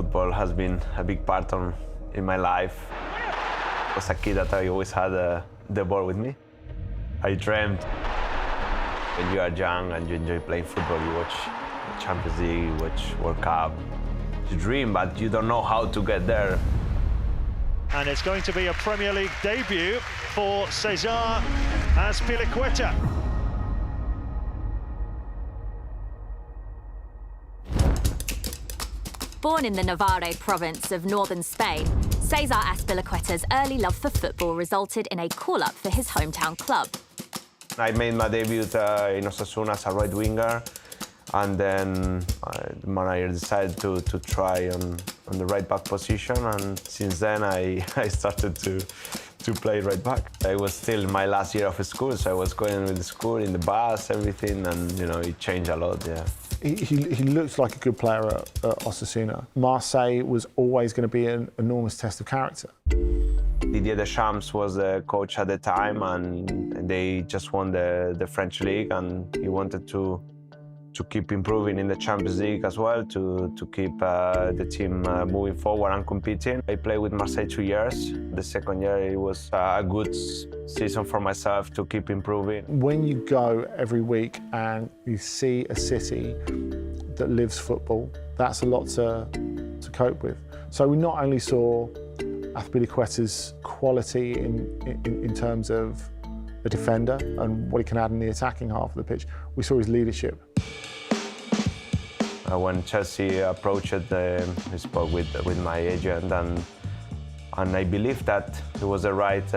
football has been a big part in my life. I was a kid that I always had the ball with me. I dreamed. When you are young and you enjoy playing football, you watch the Champions League, you watch World Cup. You dream, but you don't know how to get there. And it's going to be a Premier League debut for César Azpilicueta. Born in the Navarre province of northern Spain, César Azpilicueta's early love for football resulted in a call-up for his hometown club. I made my debut in Osasuna as a right winger, and then the manager decided to try on the right back position, and since then I started to play right back. I was still in my last year of school, so I was going with the school in the bus, everything, and you know, it changed a lot, yeah. He looked like a good player at Osasuna. Marseille was always going to be an enormous test of character. Didier Deschamps was the coach at the time, and they just won the French league, and he wanted to keep improving in the Champions League as well, to keep the team moving forward and competing. I played with Marseille 2 years. The second year, it was a good season for myself to keep improving. When you go every week and you see a city that lives football, that's a lot to cope with. So we not only saw Azpilicueta's quality in terms of a defender and what he can add in the attacking half of the pitch, we saw his leadership. When Chelsea approached, he spoke with my agent, and I believe that it was the right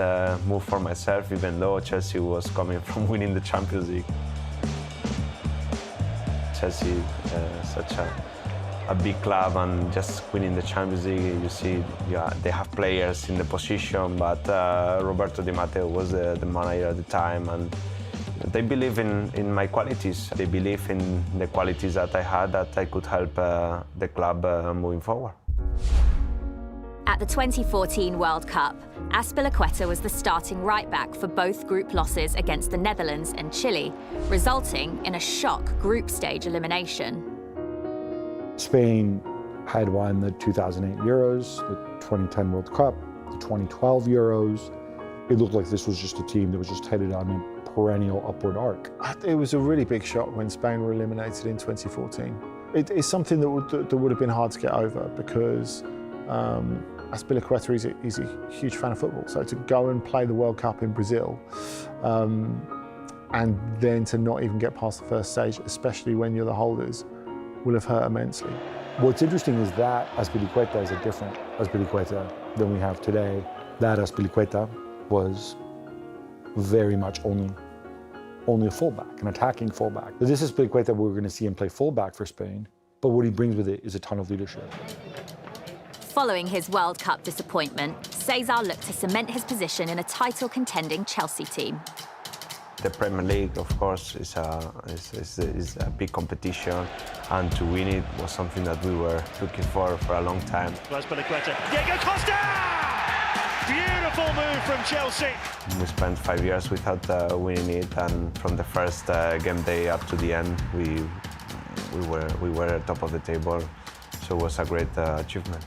move for myself, even though Chelsea was coming from winning the Champions League. Chelsea, such a big club, and just winning the Champions League, you see, yeah, they have players in the position, but Roberto Di Matteo was the manager at the time, and they believe in my qualities. They believe in the qualities that I had, that I could help the club moving forward. At the 2014 World Cup, Azpilicueta was the starting right-back for both group losses against the Netherlands and Chile, resulting in a shock group stage elimination. Spain had won the 2008 Euros, the 2010 World Cup, the 2012 Euros. It looked like this was just a team that was just headed on a perennial upward arc. It was a really big shock when Spain were eliminated in 2014. It's something that would have been hard to get over, because Azpilicueta is a huge fan of football. So to go and play the World Cup in Brazil, and then to not even get past the first stage, especially when you're the holders, will have hurt immensely. What's interesting is that Azpilicueta is a different Azpilicueta than we have today. That Azpilicueta was very much only a fullback, an attacking fullback. This is Azpilicueta, we're going to see him play fullback for Spain, but what he brings with it is a ton of leadership. Following his World Cup disappointment, César looked to cement his position in a title-contending Chelsea team. The Premier League, of course, is a big competition, and to win it was something that we were looking for a long time. Azpilicueta, Diego Costa! Beautiful move from Chelsea. We spent 5 years without winning it, and from the first game day up to the end, we were top of the table, so it was a great achievement.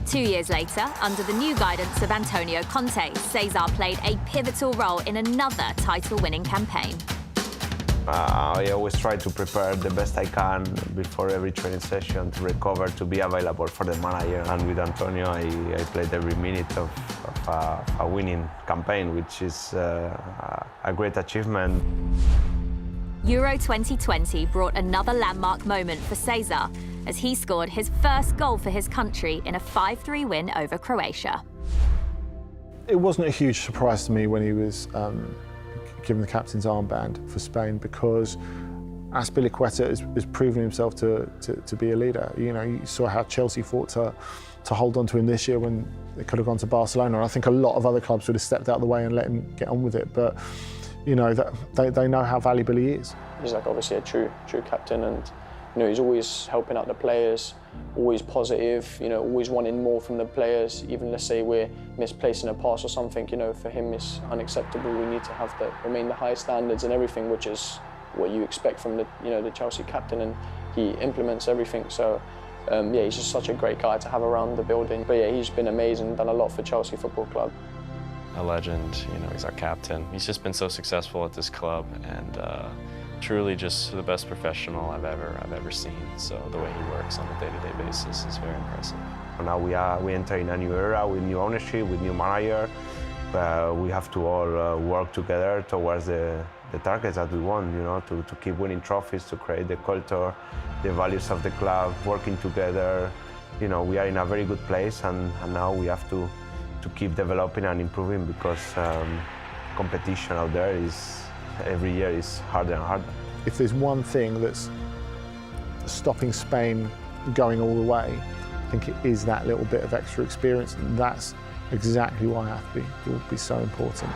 2 years later, under the new guidance of Antonio Conte, César played a pivotal role in another title-winning campaign. I always try to prepare the best I can before every training session to recover, to be available for the manager. And with Antonio, I played every minute of a winning campaign, which is a great achievement. Euro 2020 brought another landmark moment for César as he scored his first goal for his country in a 5-3 win over Croatia. It wasn't a huge surprise to me when he was given the captain's armband for Spain, because Azpilicueta has proven himself to be a leader. You know, you saw how Chelsea fought to hold on to him this year when they could have gone to Barcelona. And I think a lot of other clubs would have stepped out of the way and let him get on with it. But you know, they know how valuable he is. He's like obviously a true captain, and you know, he's always helping out the players, always positive, you know, always wanting more from the players. Even let's say we're misplacing a pass or something, you know, for him it's unacceptable. We need to have to remain the high standards and everything, which is what you expect from the Chelsea captain, and he implements everything. So Yeah, he's just such a great guy to have around the building. But yeah, he's been amazing, done a lot for Chelsea Football Club. A legend, you know, he's our captain. He's just been so successful at this club, and truly just the best professional I've ever seen. So the way he works on a day-to-day basis is very impressive. Now we enter in a new era with new ownership, with new manager. We have to all work together towards the targets that we want, you know, to keep winning trophies, to create the culture, the values of the club, working together. You know, we are in a very good place, and now we have to keep developing and improving, because competition out there is every year is harder and harder. If there's one thing that's stopping Spain going all the way, I think it is that little bit of extra experience, and that's exactly why Azpi will be so important.